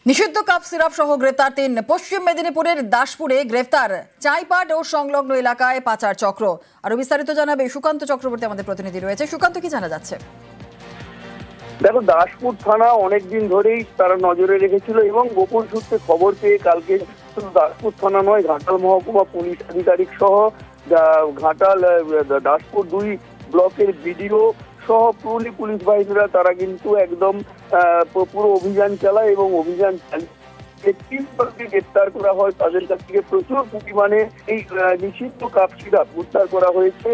নিষিদ্ধ cough syrup সহ গ্রেফতার 3। পশ্চিম মেদিনীপুরের দাসপুরে গ্রেফতার চাইপাট ও সংলগ্ন এলাকায় পাচার চক্র। আরো বিস্তারিত জানাবে সুকান্ত চক্রবর্তী, আমাদের প্রতিনিধি রয়েছে। সুকান্ত, কি জানা যাচ্ছে? দেখো, দাসপুর থানা অনেকদিন ধরেই তারা নজরে রেখেছিল এবং গোপন সূত্রে খবর পেয়ে কালকে শুধু দাসপুর থানা নয়, ঘাটাল মহকুমা পুলিশ আধিকারিক সহ ঘাটাল দাসপুর 2 ব্লকের বিডিও সহ পুলিশ বাহিনীরা তারা কিন্তু একদম পুরো অভিযান চালায় এবং অভিযান চালিয়ে 3 গ্রেপ্তার করা হয়। তাদের কাছ থেকে প্রচুর পরিমাণে এই নিষিদ্ধ কাপ সিরাপ উদ্ধার করা হয়েছে।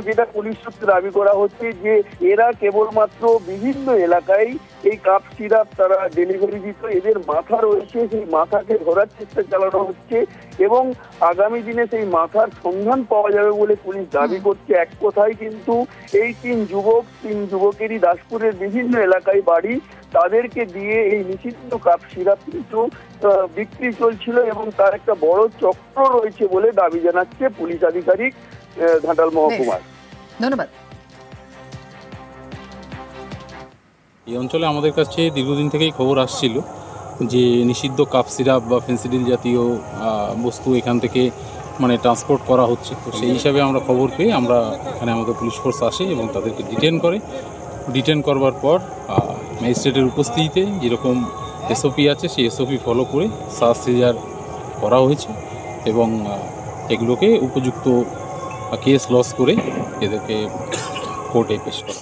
যেটা পুলিশ সূত্রে দাবি করা হচ্ছে যে এরা কেবলমাত্র বিভিন্ন এলাকায় এই কাপ সিরাপ তারা ডেলিভারি দিত। এদের মাথা রয়েছে, সেই মাথাকে ধরার চেষ্টা চালানো হচ্ছে এবং আগামী দিনে সেই মাথার সন্ধান পাওয়া যাবে বলে পুলিশ দাবি করছে। এক কথায় কিন্তু এই 3 যুবকেরই দাসপুরের বিভিন্ন এলাকায় বাড়ি। তাদেরকে দিয়ে এই নিষিদ্ধ কাপ সিরাপ কিন্তু বিক্রি চলছিল এবং তার একটা বড় চক্র রয়েছে বলে দাবি জানাচ্ছে পুলিশ আধিকারিক ঘাটাল মহকুমার। ধন্যবাদ। এই অঞ্চলে আমাদের কাছে দীর্ঘদিন থেকেই খবর আসছিল যে নিষিদ্ধ কাপ সিরাপ বা ফেন্সিডিল জাতীয় বস্তু এখান থেকে ট্রান্সপোর্ট করা হচ্ছে। তো সেই হিসাবে আমরা খবর পেয়ে আমরা এখানে আমাদের পুলিশ ফোর্স আসে এবং তাদেরকে ডিটেন করবার পর ম্যাজিস্ট্রেটের উপস্থিতিতে যেরকম এসওপি আছে সেই এসওপি ফলো করে সার্চ সিজার করা হয়েছে এবং এগুলোকে উপযুক্ত কেস লস করে এদেরকে কোর্টে পেশ করা।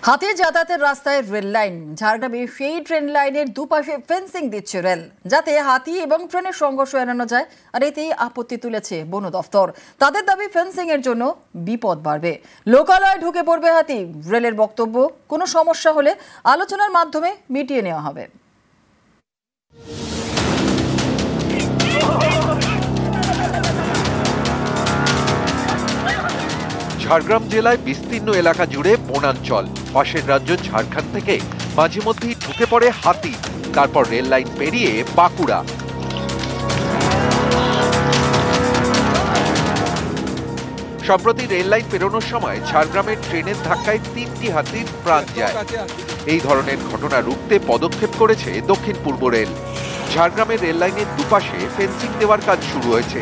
হাতির যাতায়াতের রাস্তায় রেল লাইন। ঝাড়গ্রামে সেই ট্রেন লাইনের দুপাশে ফেন্সিং দিচ্ছে রেল, যাতে হাতি এবং ট্রেনের সংঘর্ষ এড়ানো যায়। আর এতেই আপত্তি তুলেছে বন দফতর। তাদের দাবি ফেন্সিং এর জন্য বিপদ বাড়বে, লোকালয়ে ঢুকে পড়বে হাতি। রেলের বক্তব্য, কোনো সমস্যা হলে আলোচনার মাধ্যমে মিটিয়ে নেওয়া হবে। ঝাড়গ্রাম জেলায় বিস্তীর্ণ এলাকা জুড়ে বনাঞ্চল। পাশের রাজ্য ঝাড়খণ্ড থেকে মাঝে মধ্যেই ঢুকে পড়ে হাতি, তারপর রেল লাইন পেরিয়ে বাঁকুড়া। সম্প্রতি রেল লাইন পেরোনোর সময় ঝাড়গ্রামের ট্রেনের ধাক্কায় 3টি হাতির প্রাণ যায়। এই ধরনের ঘটনা রুখতে পদক্ষেপ করেছে দক্ষিণ পূর্ব রেল। ঝাড়গ্রামের রেল লাইনের দুপাশে ফেন্সিং দেওয়ার কাজ শুরু হয়েছে।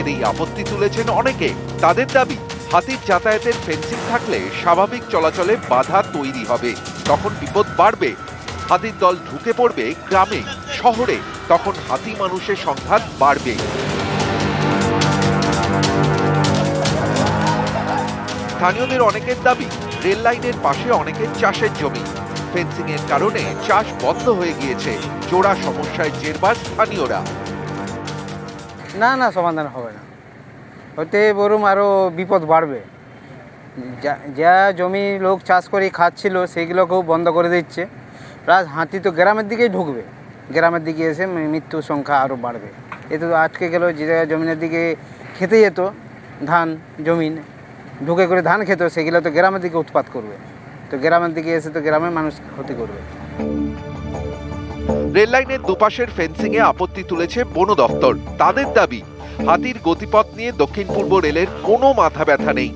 এতেই আপত্তি তুলেছেন অনেকে। তাদের দাবি, হাতির যাতায়াতের ফেন্সিং থাকলে স্বাভাবিক চলাচলে বাধা তৈরি হবে, তখন বিপদ বাড়বে। হাতির দল ঢুকে পড়বে গ্রামে শহরে, তখন হাতি মানুষের সংঘাত বাড়বে। স্থানীয়দের অনেকের দাবি, রেল লাইনের পাশে অনেকের চাষের জমি। ফেন্সিং এর কারণে চাষ বন্ধ হয়ে গিয়েছে। জোড়া সমস্যায় জেরবার স্থানীয়রা। না, সমাধান হবে না, হতে বরং আরও বিপদ বাড়বে। যা জমি লোক চাষ করে খাচ্ছিল সেগুলোকেও বন্ধ করে দিচ্ছে। প্লাস হাতি তো গ্রামের দিকেই ঢুকবে, গ্রামের দিকে এসে মৃত্যুর সংখ্যা আরও বাড়বে। এতে তো আটকে গেল, যে জায়গায় জমিনের দিকে খেতে যেত, ধান জমিন ঢুকে করে ধান খেত, সেগুলো তো গ্রামের দিকে উৎপাত করবে। তো গ্রামের দিকে এসে তো গ্রামের মানুষ ক্ষতি করবে। রেল লাইনের দুপাশের ফেন্সিং এ আপত্তি তুলেছে বন দফতর। তাদের দাবি, হাতির গতিপথ নিয়ে দক্ষিণ পূর্ব রেলের কোনো মাথা ব্যথা নেই।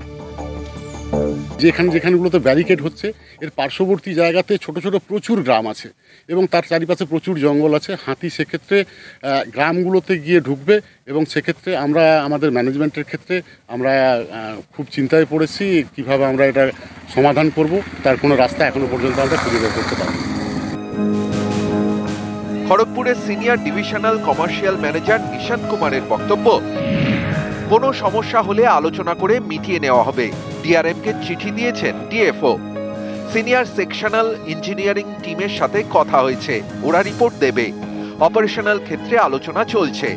যেখানগুলোতে ব্যারিকেড হচ্ছে, এর পার্শ্ববর্তী জায়গাতে ছোট ছোট প্রচুর গ্রাম আছে এবং তার চারিপাশে প্রচুর জঙ্গল আছে। হাতি সেক্ষেত্রে গ্রামগুলোতে গিয়ে ঢুকবে এবং সেক্ষেত্রে আমরা আমাদের ম্যানেজমেন্টের ক্ষেত্রে আমরা খুব চিন্তায় পড়েছি কিভাবে আমরা এটা সমাধান করব। তার কোনো রাস্তা এখনো পর্যন্ত আমরা খুঁজে বের করতে পারি। খড়গপুরের senior divisional commercial manager Nishant কুমারের বক্তব্য, কোনো সমস্যা হলে আলোচনা করে মিটিয়ে নেওয়া হবে। ডিআরএম কে চিঠি দিয়েছেন ডিএফও। সিনিয়র সেকশনাল ইঞ্জিনিয়ারিং টিমের সাথে কথা হয়েছে, ওরা রিপোর্ট দেবে। অপারেশনাল ক্ষেত্রে আলোচনা চলছে।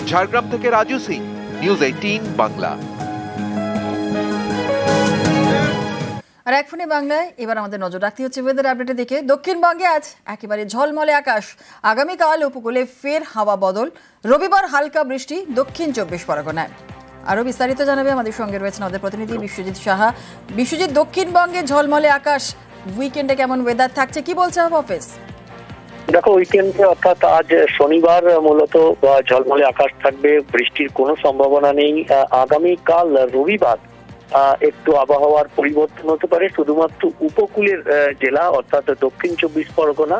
ঝাড়গ্রাম থেকে রাজু সিং, নিউজ 18 বাংলা। আর এক ফোনে বাংলায় এবার আমাদের নজর রাখতে হচ্ছে ওয়েদার আপডেটের দিকে। দক্ষিণবঙ্গে আজ একেবারে ঝলমলে আকাশ। আগামীকাল উপকূলে ফের হাওয়া বদল। রবিবার হালকা বৃষ্টি দক্ষিণ 24 পরগনায়। আরো বিস্তারিত জানাবে আমাদের সঙ্গে রয়েছেন আমাদের প্রতিনিধি বিশ্বজিৎ সাহা। বিশ্বজিৎ, দক্ষিণবঙ্গে ঝলমলে আকাশ, উইকেন্ডে কেমন ওয়েদার থাকছে, কি বলছে হাওয়া অফিস? দেখো, উইকেন্ডে অর্থাৎ আজ শনিবার মূলত ঝলমলে আকাশ থাকবে, বৃষ্টির কোনো সম্ভাবনা নেই। আগামীকাল রবিবার একটু আবহাওয়ার পরিবর্তন হতে পারে। শুধুমাত্র উপকূলের জেলা অর্থাৎ দক্ষিণ 24 পরগনা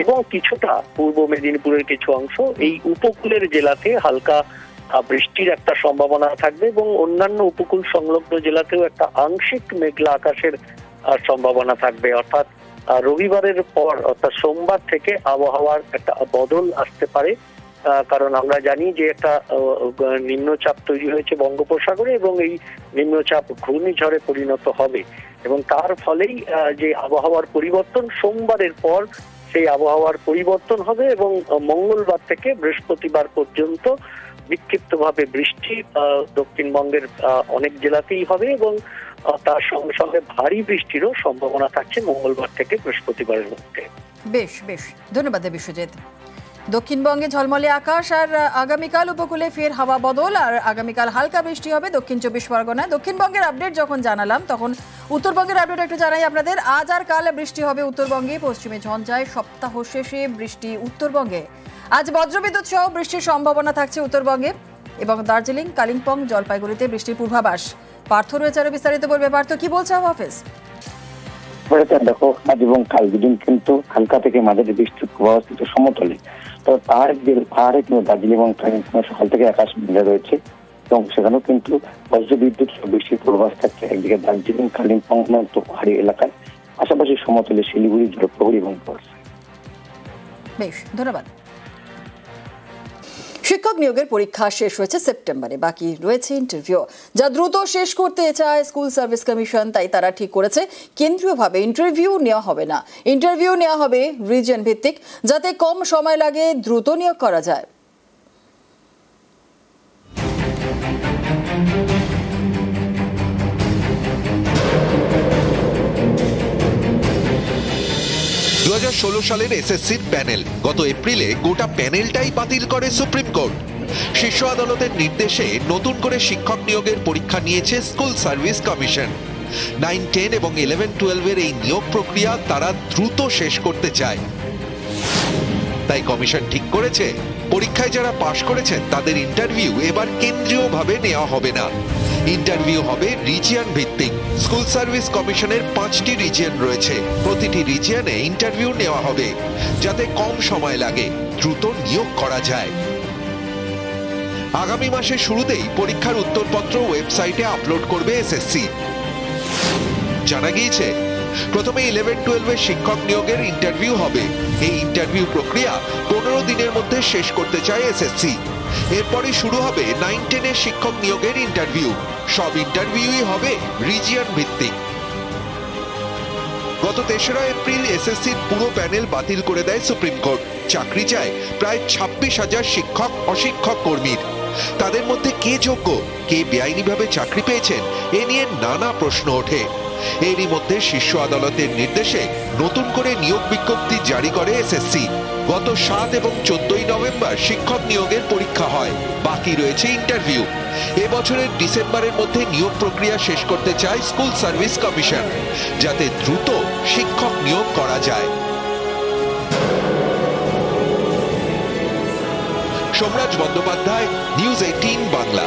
এবং কিছুটা পূর্ব মেদিনীপুরের কিছু অংশ, এই উপকূলের জেলাতে হালকা বৃষ্টির একটা সম্ভাবনা থাকবে এবং অন্যান্য উপকূল সংলগ্ন জেলাতেও একটা আংশিক মেঘলা আকাশের সম্ভাবনা থাকবে। অর্থাৎ রবিবারের পর অর্থাৎ সোমবার থেকে আবহাওয়ার একটা বদল আসতে পারে, কারণ আমরা জানি যে একটা নিম্নচাপ তৈরি হয়েছে বঙ্গোপসাগরে এবং এই নিম্নচাপ ঘূর্ণিঝড়ে পরিণত হবে এবং তার ফলেই যে আবহাওয়ার পরিবর্তন সোমবারের পর সেই আবহাওয়ার পরিবর্তন হবে এবং মঙ্গলবার থেকে বৃহস্পতিবার পর্যন্ত বিক্ষিপ্তভাবে বৃষ্টি দক্ষিণবঙ্গের অনেক জেলাতেই হবে এবং তার সঙ্গে সঙ্গে ভারী বৃষ্টিরও সম্ভাবনা থাকছে মঙ্গলবার থেকে বৃহস্পতিবারের মধ্যে। বেশ বেশ, ধন্যবাদ বিশ্বজিৎ। দক্ষিণবঙ্গে ঝলমলে আকাশ আর আগামীকাল উপকূলে ফের হাওয়া বদল আর আগামীকাল হালকা বৃষ্টি হবে দক্ষিণ 24 পরগনায়। দক্ষিণবঙ্গের আপডেট যখন জানালাম তখন উত্তরবঙ্গের আপডেট একটু জানাই আপনাদের। আজ আর কাল বৃষ্টি হবে উত্তরবঙ্গে, পশ্চিমে ঝঞ্ঝায় সপ্তাহ শেষে বৃষ্টি উত্তরবঙ্গে। আজ বজ্রবিদ্যুৎ সহ বৃষ্টির সম্ভাবনা থাকছে উত্তরবঙ্গে এবং দার্জিলিং, কালিম্পং, জলপাইগুড়িতে বৃষ্টির পূর্বাভাস। পার্থ রয়েছে আরো বিস্তারিত বলবে। পার্থ, কি বলছে হাফেজ? দেখো, আজ এবং কাল দুদিন কিন্তু হালকা থেকে মাঝারি বৃষ্টির পূর্বাভাস সমতলে, তবে পাহাড়ে কিন্তু দার্জিলিং এবং কালিম্পং সকাল থেকে আকাশ মেঘলা রয়েছে এবং সেখানেও কিন্তু বজ্রবিদ্যুৎ বৃষ্টির পূর্বাভাস থাকছে। একদিকে দার্জিলিং, কালিম্পং পাহাড়ি এলাকায়, পাশাপাশি সমতলে শিলিগুড়ি, জলপাইগুড়ি এবং বর্ষা। বেশ, ধন্যবাদ। শিক্ষক নিয়োগের পরীক্ষা শেষ হয়েছে সেপ্টেম্বরে, বাকি রয়েছে ইন্টারভিউ। যা দ্রুত শেষ করতে চায় স্কুল সার্ভিস কমিশন, তাই তারা ঠিক করেছে কেন্দ্রীয়ভাবে ইন্টারভিউ নেওয়া হবে না। ইন্টারভিউ নেওয়া হবে রিজিয়ন ভিত্তিক, যাতে কম সময় লাগে, দ্রুত নিয়োগ করা যায়। সালের এসএসসির প্যানেল গত এপ্রিলে গোটা প্যানেলটাই বাতিল করে সুপ্রিম কোর্ট। শীর্ষ আদালতের নির্দেশে নতুন করে শিক্ষক নিয়োগের পরীক্ষা নিয়েছে স্কুল সার্ভিস কমিশন। 9, 10 এবং 11, 12 এই নিয়োগ প্রক্রিয়া তারা দ্রুত শেষ করতে চায়। তাই কমিশন ঠিক করেছে পরীক্ষায় যারা পাশ করেছেন তাদের ইন্টারভিউ এবার কেন্দ্রীয়ভাবে নেওয়া হবে না। ইন্টারভিউ হবে রিজিয়ন ভিত্তিক। স্কুল সার্ভিস কমিশনের 5টি রিজিয়ন রয়েছে, প্রতিটি রিজিয়নে ইন্টারভিউ নেওয়া হবে যাতে কম সময় লাগে, দ্রুত নিয়োগ করা যায়। আগামী মাসের শুরুতেই পরীক্ষার উত্তরপত্র ওয়েবসাইটে আপলোড করবে এসএসসি। জানা গিয়েছে প্রথমে 11, 12 শিক্ষক নিয়োগের ইন্টারভিউ হবে। এই ইন্টারভিউ প্রক্রিয়া 15 দিনের মধ্যে শেষ করতে চায় এসএসসি। এরপরে শুরু হবে 9, 10 শিক্ষক নিয়োগের ইন্টারভিউ। সব ইন্টারভিউই হবে রিজিয়ন ভিত্তিক। গত 3রা এপ্রিল এসএসসির পুরো প্যানেল বাতিল করে দেয় সুপ্রিম কোর্ট। চাকরি চায় প্রায় 26,000 শিক্ষক অশিক্ষক কর্মীর। তাদের মধ্যে কে যোগ্য, কে বেআইনিভাবে চাকরি পেয়েছেন, এ নিয়ে নানা প্রশ্ন ওঠে। এরই মধ্যে শীর্ষ আদালতের নির্দেশে নতুন করে নিয়োগ বিজ্ঞপ্তি জারি করে এসএসসি। গত 7 এবং 14 নভেম্বর শিক্ষক নিয়োগের পরীক্ষা হয়, বাকি রয়েছে ইন্টারভিউ। এবছরের ডিসেম্বরের মধ্যে নিয়োগ প্রক্রিয়া শেষ করতে চায় স্কুল সার্ভিস কমিশন, যাতে দ্রুত শিক্ষক নিয়োগ করা যায়। সোমরাজ বন্দ্যোপাধ্যায়, নিউজ 18 বাংলা।